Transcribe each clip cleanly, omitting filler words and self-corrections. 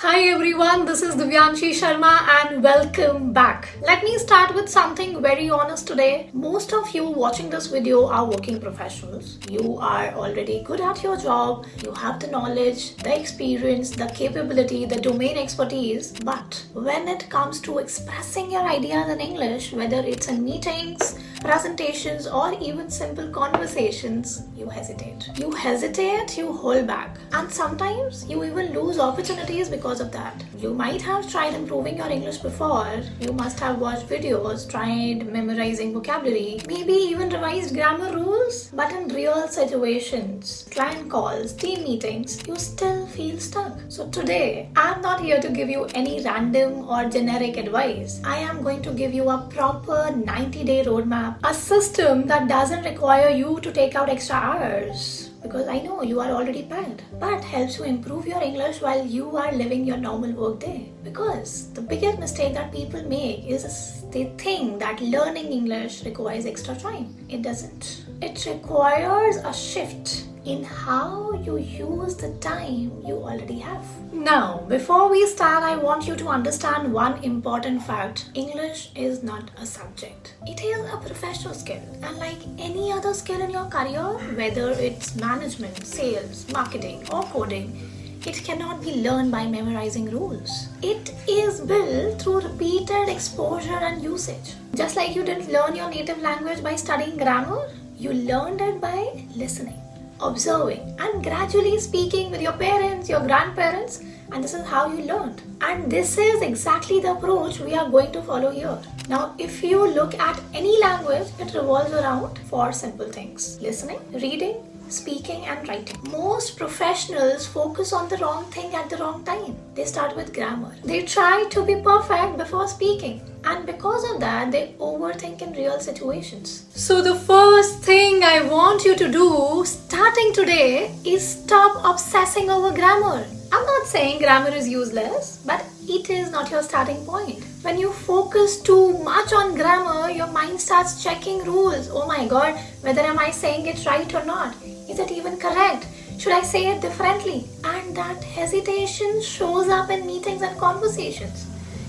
Hi everyone, this is Divyanshi Sharma and welcome back. Let me start with something very honest today. Most of you watching this video are working professionals. You are already good at your job. You have the knowledge, the experience, the capability, the domain expertise. But when it comes to expressing your ideas in English, whether it's in meetings, presentations or even simple conversations, you hesitate. You hold back. And sometimes you even lose opportunities because of that. You might have tried improving your English before. You must have watched videos, tried memorizing vocabulary, maybe even revised grammar rules. But in real situations, client calls, team meetings, you still feel stuck. So today, I'm not here to give you any random or generic advice. I am going to give you a proper 90-day roadmap, a system that doesn't require you to take out extra hours. Because I know you are already packed, but helps you improve your English while you are living your normal work day. Because the biggest mistake that people make is they think that learning English requires extra time. It doesn't. It requires a shift in how you use the time you already have. Now, before we start, I want you to understand one important fact. English is not a subject. It is a professional skill. And like any other skill in your career, whether it's management, sales, marketing or coding, it cannot be learned by memorizing rules. It is built through repeated exposure and usage. Just like you didn't learn your native language by studying grammar, you learned it by listening, observing and gradually speaking with your parents, your grandparents, and this is how you learned. And this is exactly the approach we are going to follow here. Now, if you look at any language, it revolves around four simple things: listening, reading, speaking and writing. Most professionals focus on the wrong thing at the wrong time. They start with grammar. They try to be perfect before speaking. And because of that, they overthink in real situations. So the first thing I want you to do starting today is stop obsessing over grammar. I'm not saying grammar is useless, but it is not your starting point. When you focus too much on grammar, your mind starts checking rules. Oh my god, whether am I saying it right or not? Is it even correct? Should I say it differently? And that hesitation shows up in meetings and conversations.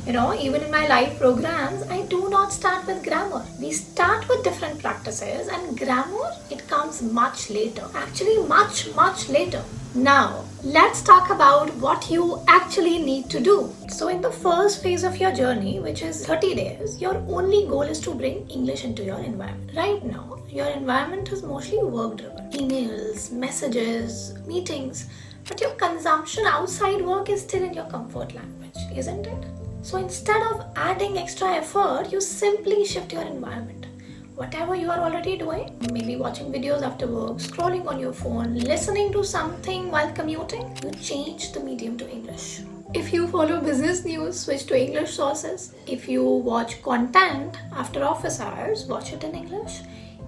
Even in my live programs, I do not start with grammar. We start with different practices and grammar, it comes much later. Actually, much later. Now, let's talk about what you actually need to do. So in the first phase of your journey, which is 30 days, your only goal is to bring English into your environment. Right now, your environment is mostly work-driven. Emails, messages, meetings. But your consumption outside work is still in your comfort language, isn't it? So instead of adding extra effort, you simply shift your environment. Whatever you are already doing, maybe watching videos after work, scrolling on your phone, listening to something while commuting, you change the medium to English. If you follow business news, switch to English sources. If you watch content after office hours, watch it in English.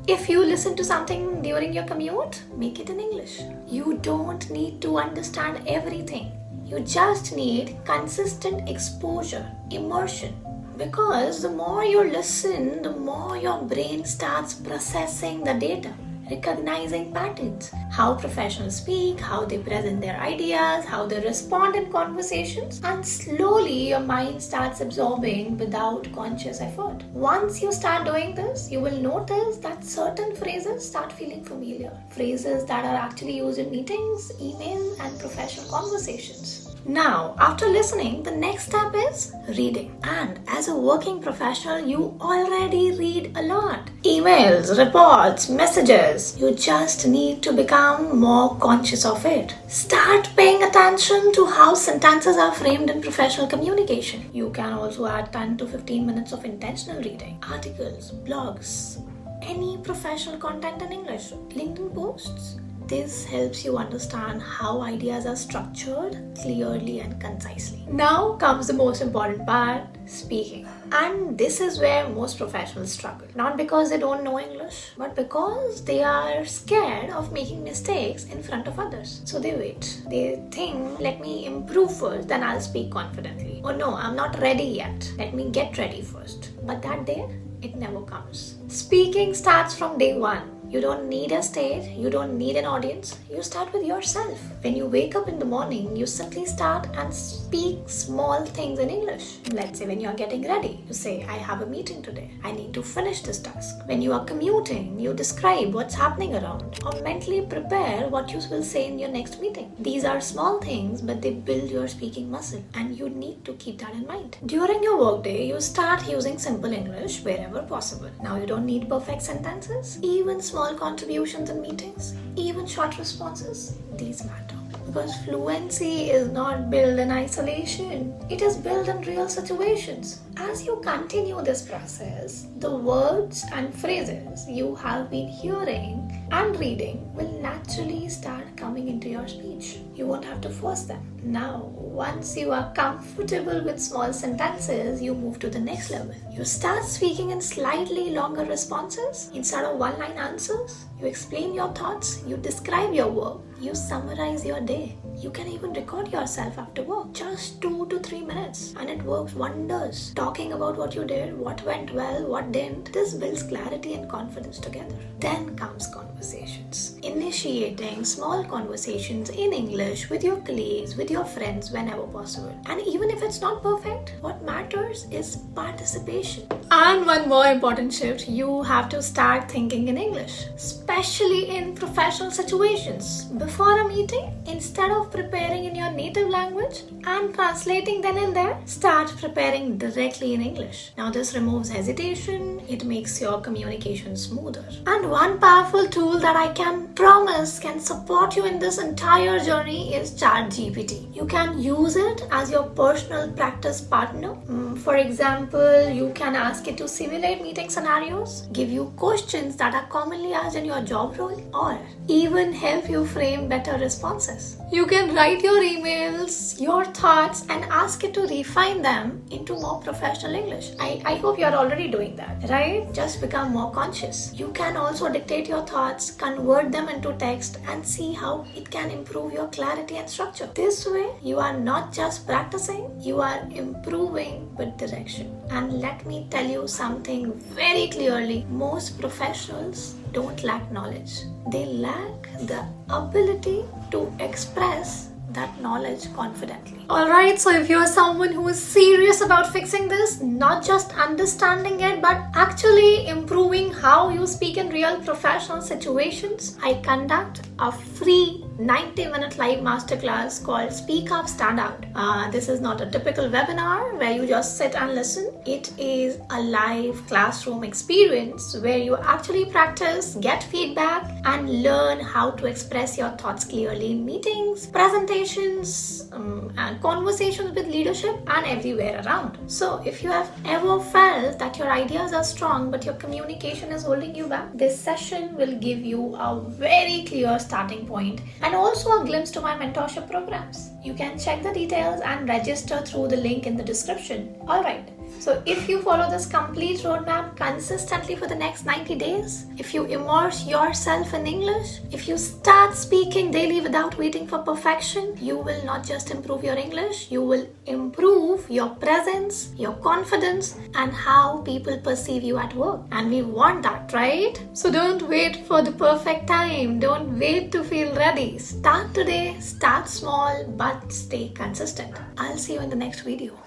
If you listen to something during your commute, make it in English. You don't need to understand everything. You just need consistent exposure, immersion. Because the more you listen, the more your brain starts processing the data, recognizing patterns, how professionals speak, how they present their ideas, how they respond in conversations, and slowly your mind starts absorbing without conscious effort. Once you start doing this, you will notice that certain phrases start feeling familiar. Phrases that are actually used in meetings, emails, and professional conversations. Now, after listening, the next step is reading. And as a working professional, you already read a lot. Emails, reports, messages. You just need to become more conscious of it. Start paying attention to how sentences are framed in professional communication. You can also add 10 to 15 minutes of intentional reading. Articles, blogs, any professional content in English, LinkedIn posts. This helps you understand how ideas are structured clearly and concisely. Now comes the most important part, speaking. And this is where most professionals struggle. Not because they don't know English, but because they are scared of making mistakes in front of others. So they wait. They think, let me improve first, then I'll speak confidently. Oh no, I'm not ready yet. Let me get ready first. But that day, it never comes. Speaking starts from day one. You don't need a stage, you don't need an audience. You start with yourself. When you wake up in the morning, you simply start and speak small things in English. Let's say when you're getting ready, you say, I have a meeting today. I need to finish this task. When you are commuting, you describe what's happening around or mentally prepare what you will say in your next meeting. These are small things, but they build your speaking muscle, and you need to keep that in mind. During your workday, you start using simple English wherever possible. Now you don't need perfect sentences, even small contributions in meetings, even short responses. These matter. Because fluency is not built in isolation. It is built in real situations. As you continue this process, the words and phrases you have been hearing and reading will naturally start coming into your speech. You won't have to force them. Now, once you are comfortable with small sentences, you move to the next level. You start speaking in slightly longer responses instead of one-line answers. You explain your thoughts, you describe your work, you summarize your day. You can even record yourself after work, just 2 to 3 minutes, and it works wonders. Talking about what you did, what went well, what didn't, this builds clarity and confidence together. Then comes conversations. Initiating small conversations in English with your colleagues, with your friends whenever possible. And even if it's not perfect, what matters is participation. And one more important shift, you have to start thinking in English, especially in professional situations. Before a meeting, instead of preparing in your native language and translating then and there, start preparing directly in English. Now this removes hesitation, it makes your communication smoother. And one powerful tool that I can promise can support you in this entire journey is ChatGPT. You can use it as your personal practice partner. For example, you can ask it to simulate meeting scenarios, give you questions that are commonly asked in your job role, or even help you frame better responses. You can write your emails, your thoughts, and ask it to refine them into more professional English. I hope you're already doing that, right? Just become more conscious. You can also dictate your thoughts, convert them into text, and see how it can improve your clarity and structure. This way, you are not just practicing, you are improving with direction. And let me tell you something very clearly. Most professionals don't lack knowledge. They lack the ability to express that knowledge confidently. Alright, so if you're someone who is serious about fixing this, not just understanding it, but actually improving how you speak in real professional situations, I conduct a free 90-minute live masterclass called Speak Up, Stand Out. This is not a typical webinar where you just sit and listen. It is a live classroom experience where you actually practice, get feedback, and learn how to express your thoughts clearly in meetings, presentations, and conversations with leadership, and everywhere around. So if you have ever felt that your ideas are strong but your communication is holding you back, this session will give you a very clear starting point and also a glimpse to my mentorship programs. You can check the details and register through the link in the description. Alright, so if you follow this complete roadmap consistently for the next 90 days, if you immerse yourself in English, if you start speaking daily without waiting for perfection, you will not just improve your English, you will improve your presence, your confidence, and how people perceive you at work. And we want that, right? So don't wait for the perfect time. Don't wait to feel ready. Start today, start small, but stay consistent. I'll see you in the next video.